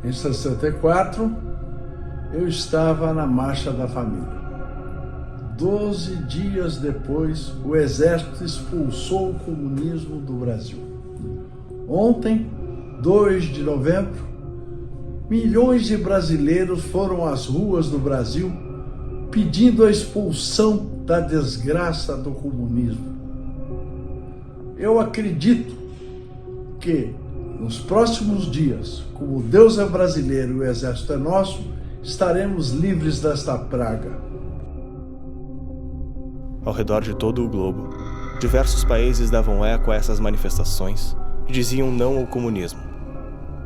Em 64, eu estava na Marcha da Família. 12 dias depois, o Exército expulsou o comunismo do Brasil. Ontem, 2 de novembro, milhões de brasileiros foram às ruas do Brasil pedindo a expulsão da desgraça do comunismo. Eu acredito que nos próximos dias, como Deus é brasileiro e o Exército é nosso, estaremos livres desta praga. Ao redor de todo o globo, diversos países davam eco a essas manifestações e diziam não ao comunismo.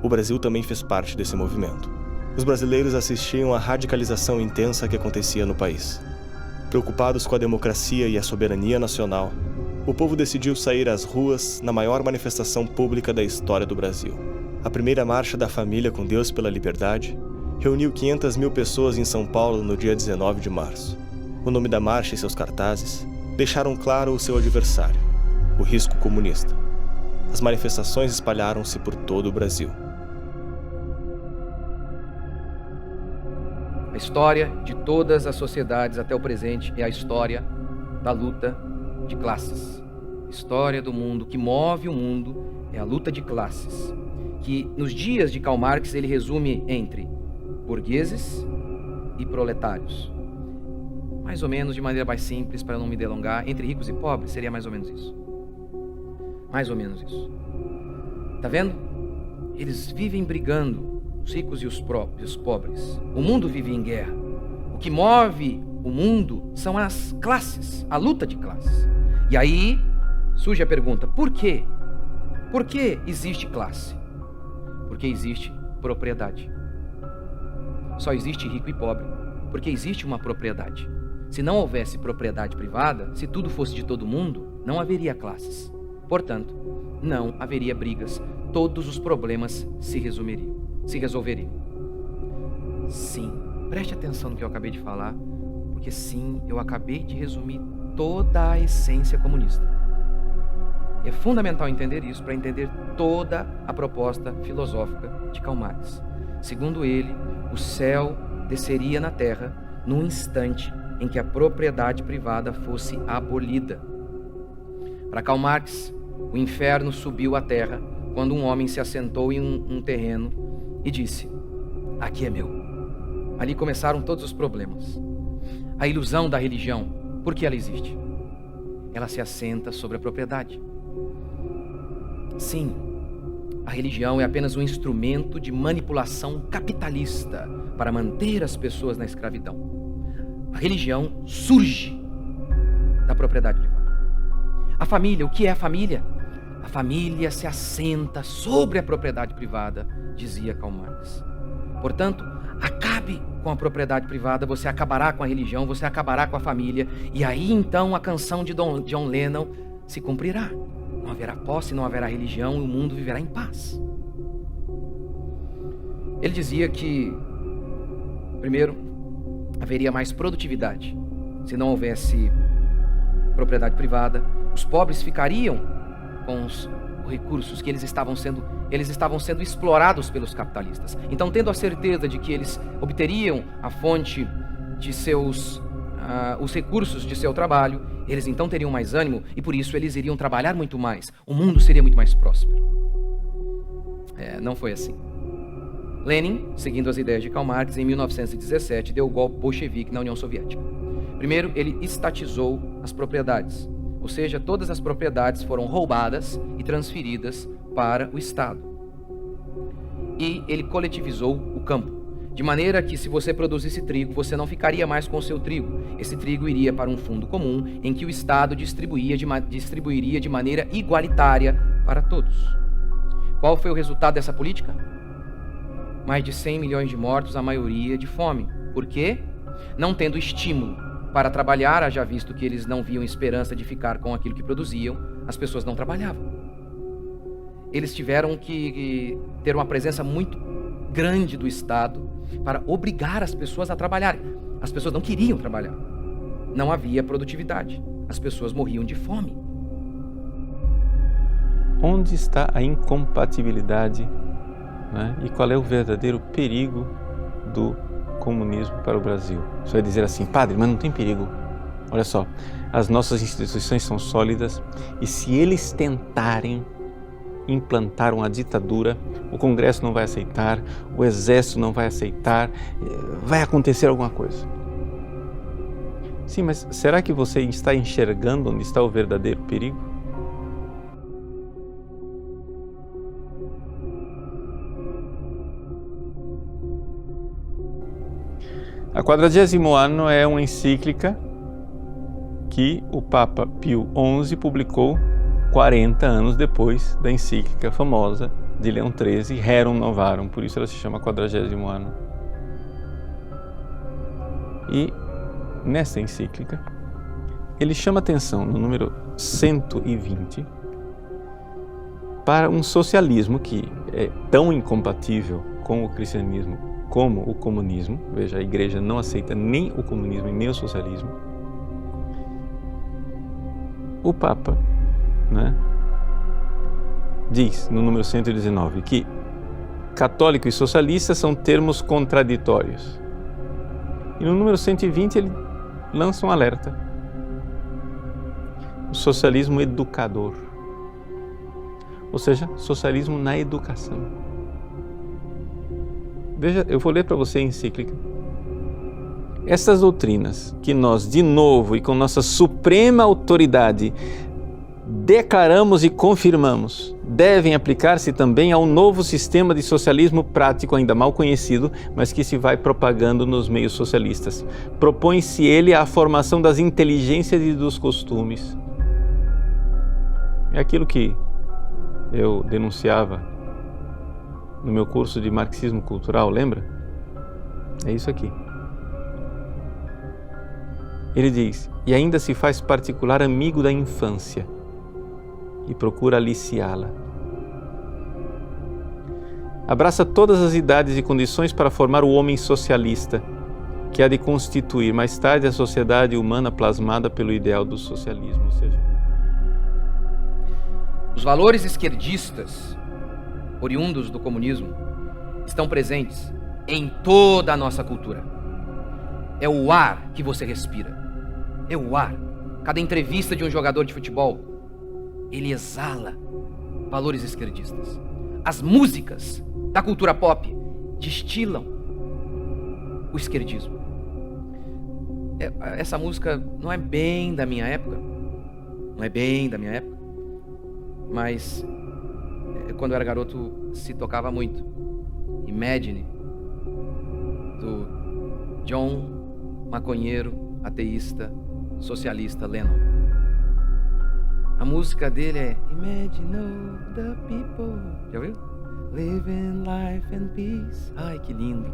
O Brasil também fez parte desse movimento. Os brasileiros assistiam à radicalização intensa que acontecia no país. Preocupados com a democracia e a soberania nacional, o povo decidiu sair às ruas na maior manifestação pública da história do Brasil. A primeira Marcha da Família com Deus pela Liberdade reuniu 500 mil pessoas em São Paulo no dia 19 de março. O nome da marcha e seus cartazes deixaram claro o seu adversário, o risco comunista. As manifestações espalharam-se por todo o Brasil. A história de todas as sociedades até o presente é a história da luta de classes. A história do mundo, que move o mundo, é a luta de classes, que nos dias de Karl Marx ele resume entre burgueses e proletários. Mais ou menos, de maneira mais simples, para não me delongar, entre ricos e pobres, seria mais ou menos isso. Mais ou menos isso. Tá vendo? Eles vivem brigando, os ricos e os pobres. O mundo vive em guerra. O que move o mundo são as classes, a luta de classes. E aí surge a pergunta, por quê? Por que existe classe? Porque existe propriedade. Só existe rico e pobre porque existe uma propriedade. Se não houvesse propriedade privada, se tudo fosse de todo mundo, não haveria classes. Portanto, não haveria brigas. Todos os problemas se resolveriam. Sim, preste atenção no que eu acabei de falar, porque sim, eu acabei de resumir toda a essência comunista. É fundamental entender isso para entender toda a proposta filosófica de Karl Marx. Segundo ele, o céu desceria na terra num instante em que a propriedade privada fosse abolida. Para Karl Marx, o inferno subiu à terra quando um homem se assentou em um terreno e disse: aqui é meu. Ali começaram todos os problemas. A ilusão da religião, por que ela existe? Ela se assenta sobre a propriedade. Sim, a religião é apenas um instrumento de manipulação capitalista para manter as pessoas na escravidão. A religião surge da propriedade privada. A família, o que é a família? A família se assenta sobre a propriedade privada, dizia Karl Marx. Portanto, acabe com a propriedade privada, você acabará com a religião, você acabará com a família, e aí então a canção de John Lennon se cumprirá. Não haverá posse, não haverá religião, e o mundo viverá em paz. Ele dizia que, primeiro, haveria mais produtividade. Se não houvesse propriedade privada, os pobres ficariam com os recursos que eles estavam sendo explorados pelos capitalistas. Então, tendo a certeza de que eles obteriam a fonte de os recursos de seu trabalho, eles então teriam mais ânimo e por isso eles iriam trabalhar muito mais. O mundo seria muito mais próspero. Não foi assim. Lenin, seguindo as ideias de Karl Marx, em 1917 deu o golpe bolchevique na União Soviética. Primeiro, ele estatizou as propriedades, ou seja, todas as propriedades foram roubadas e transferidas para o Estado. E ele coletivizou o campo, de maneira que se você produzisse trigo, você não ficaria mais com o seu trigo. Esse trigo iria para um fundo comum, em que o Estado distribuiria de maneira igualitária para todos. Qual foi o resultado dessa política? Mais de 100 milhões de mortos, a maioria de fome. Por quê? Não tendo estímulo para trabalhar, haja visto que eles não viam esperança de ficar com aquilo que produziam, as pessoas não trabalhavam. Eles tiveram que ter uma presença muito grande do Estado para obrigar as pessoas a trabalhar. As pessoas não queriam trabalhar. Não havia produtividade. As pessoas morriam de fome. Onde está a incompatibilidade né? E qual é o verdadeiro perigo do comunismo para o Brasil. Você vai dizer assim, padre, mas não tem perigo. Olha só, as nossas instituições são sólidas e se eles tentarem implantar uma ditadura, o Congresso não vai aceitar, o Exército não vai aceitar, vai acontecer alguma coisa. Sim, mas será que você está enxergando onde está o verdadeiro perigo? A 40º ano é uma encíclica que o Papa Pio XI publicou 40 anos depois da encíclica famosa de Leão XIII, Rerum Novarum, por isso ela se chama 40º ano. E nessa encíclica, ele chama atenção no número 120 para um socialismo que é tão incompatível com o cristianismo como o comunismo. Veja, a igreja não aceita nem o comunismo e nem o socialismo. O Papa, né, diz no número 119 que católico e socialista são termos contraditórios. E no número 120 ele lança um alerta. O socialismo educador. Ou seja, socialismo na educação. Veja, eu vou ler para você a encíclica. Essas doutrinas que nós, de novo e com nossa suprema autoridade, declaramos e confirmamos, devem aplicar-se também ao novo sistema de socialismo prático ainda mal conhecido, mas que se vai propagando nos meios socialistas. Propõe-se ele à formação das inteligências e dos costumes. É aquilo que eu denunciava no meu curso de marxismo cultural, lembra? É isso aqui. Ele diz, e ainda se faz particular amigo da infância e procura aliciá-la. Abraça todas as idades e condições para formar o homem socialista, que há de constituir mais tarde a sociedade humana plasmada pelo ideal do socialismo. Ou seja, os valores esquerdistas, oriundos do comunismo, estão presentes em toda a nossa cultura. É o ar que você respira. É o ar. Cada entrevista de um jogador de futebol, ele exala valores esquerdistas. As músicas da cultura pop destilam o esquerdismo. Essa música não é bem da minha época. Não é bem da minha época. Mas quando eu era garoto se tocava muito. Imagine, do John maconheiro, ateísta, socialista Lennon. A música dele é Imagine all the people. Já viu? Living life in peace. Ai, que lindo.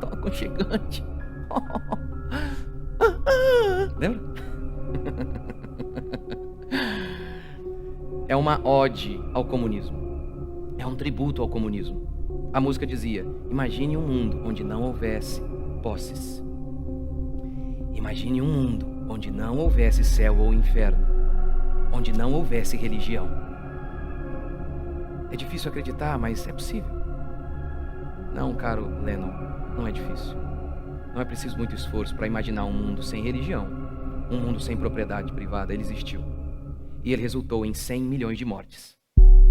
Tão aconchegante. Lembra? É uma ode ao comunismo. É um tributo ao comunismo. A música dizia, imagine um mundo onde não houvesse posses. Imagine um mundo onde não houvesse céu ou inferno, onde não houvesse religião. É difícil acreditar, mas é possível. Não, caro Lennon, não é difícil. Não é preciso muito esforço para imaginar um mundo sem religião, um mundo sem propriedade privada. Ele existiu. E ele resultou em 100 milhões de mortes.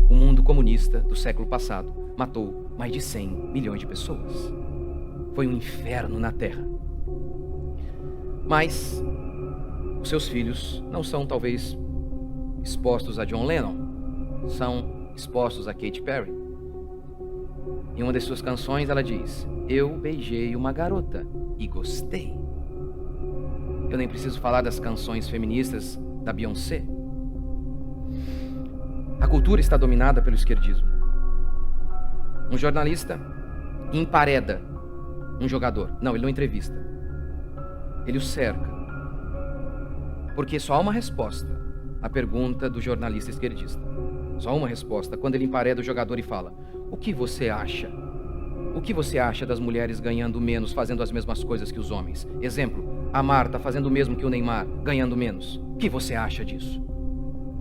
O mundo comunista do século passado matou mais de 100 milhões de pessoas. Foi um inferno na Terra. Mas os seus filhos não são talvez expostos a John Lennon, são expostos a Katy Perry. Em uma de suas canções ela diz, eu beijei uma garota e gostei. Eu nem preciso falar das canções feministas da Beyoncé. A cultura está dominada pelo esquerdismo. Um jornalista empareda um jogador. Não, ele não entrevista. Ele o cerca. Porque só há uma resposta à pergunta do jornalista esquerdista. Só há uma resposta. Quando ele empareda o jogador e fala, o que você acha? O que você acha das mulheres ganhando menos, fazendo as mesmas coisas que os homens? Exemplo, a Marta fazendo o mesmo que o Neymar, ganhando menos. O que você acha disso?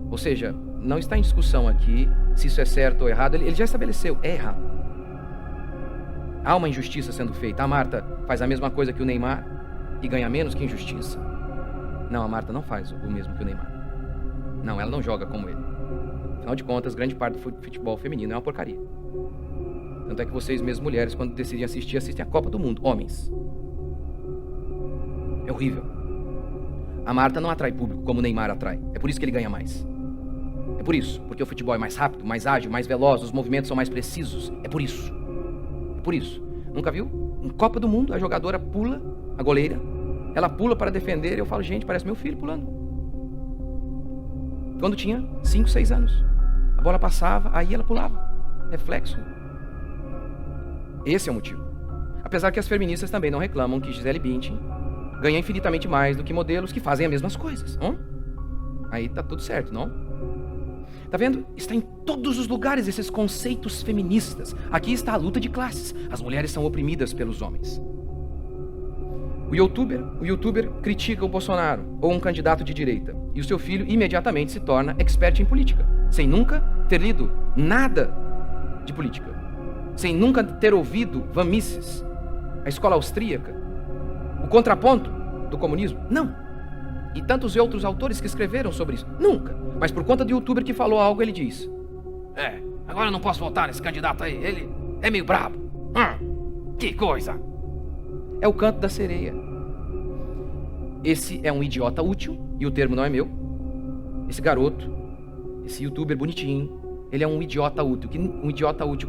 Ou seja, não está em discussão aqui se isso é certo ou errado. Ele já estabeleceu, é errado. Há uma injustiça sendo feita. A Marta faz a mesma coisa que o Neymar e ganha menos. Que injustiça. Não, a Marta não faz o mesmo que o Neymar. Não, ela não joga como ele. Afinal de contas, grande parte do futebol feminino é uma porcaria. Tanto é que vocês mesmas mulheres, quando decidem assistir, assistem a Copa do Mundo. Homens. É horrível. A Marta não atrai público como o Neymar atrai. É por isso que ele ganha mais. É por isso. Porque o futebol é mais rápido, mais ágil, mais veloz, os movimentos são mais precisos. É por isso. É por isso. Nunca viu? Em Copa do Mundo, a jogadora pula, a goleira, ela pula para defender e eu falo, gente, parece meu filho pulando. Quando tinha 5, 6 anos. A bola passava, aí ela pulava. Reflexo. Esse é o motivo. Apesar que as feministas também não reclamam que Gisele Bündchen ganha infinitamente mais do que modelos que fazem as mesmas coisas. Aí tá tudo certo, não? Tá vendo? Está em todos os lugares esses conceitos feministas. Aqui está a luta de classes. As mulheres são oprimidas pelos homens. O youtuber critica o Bolsonaro ou um candidato de direita e o seu filho imediatamente se torna expert em política, sem nunca ter lido nada de política, sem nunca ter ouvido Van Mises, a escola austríaca, o contraponto do comunismo. Não. E tantos outros autores que escreveram sobre isso. Nunca. Mas por conta do youtuber que falou algo, ele diz: agora eu não posso votar nesse candidato aí, ele é meio brabo. Que coisa. É o canto da sereia. Esse é um idiota útil, e o termo não é meu. Esse garoto, esse youtuber bonitinho, ele é um idiota útil,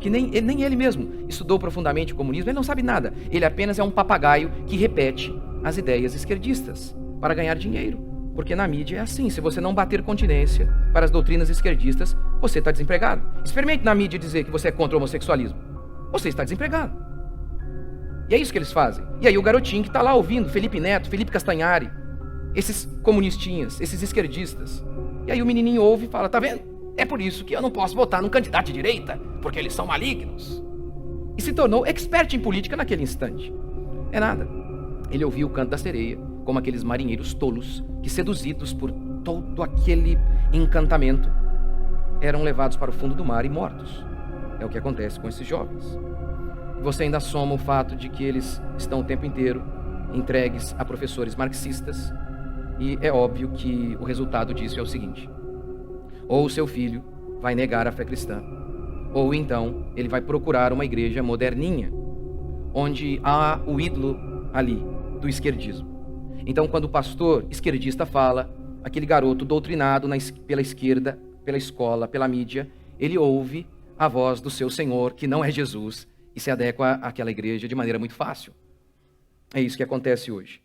que nem ele mesmo estudou profundamente o comunismo, ele não sabe nada. Ele apenas é um papagaio que repete as ideias esquerdistas para ganhar dinheiro. Porque na mídia é assim, se você não bater continência para as doutrinas esquerdistas, você está desempregado. Experimente na mídia dizer que você é contra o homossexualismo. Você está desempregado. E é isso que eles fazem. E aí o garotinho que está lá ouvindo, Felipe Neto, Felipe Castanhari, esses comunistinhas, esses esquerdistas. E aí o menininho ouve e fala, tá vendo? É por isso que eu não posso votar num candidato de direita, porque eles são malignos. E se tornou expert em política naquele instante. É nada. Ele ouviu o canto da sereia, como aqueles marinheiros tolos que, seduzidos por todo aquele encantamento, eram levados para o fundo do mar e mortos. É o que acontece com esses jovens. Você ainda soma o fato de que eles estão o tempo inteiro entregues a professores marxistas, e é óbvio que o resultado disso é o seguinte: ou o seu filho vai negar a fé cristã, ou então ele vai procurar uma igreja moderninha, onde há o ídolo ali do esquerdismo. Então, quando o pastor esquerdista fala, aquele garoto doutrinado pela esquerda, pela escola, pela mídia, ele ouve a voz do seu Senhor, que não é Jesus, e se adequa àquela igreja de maneira muito fácil. É isso que acontece hoje.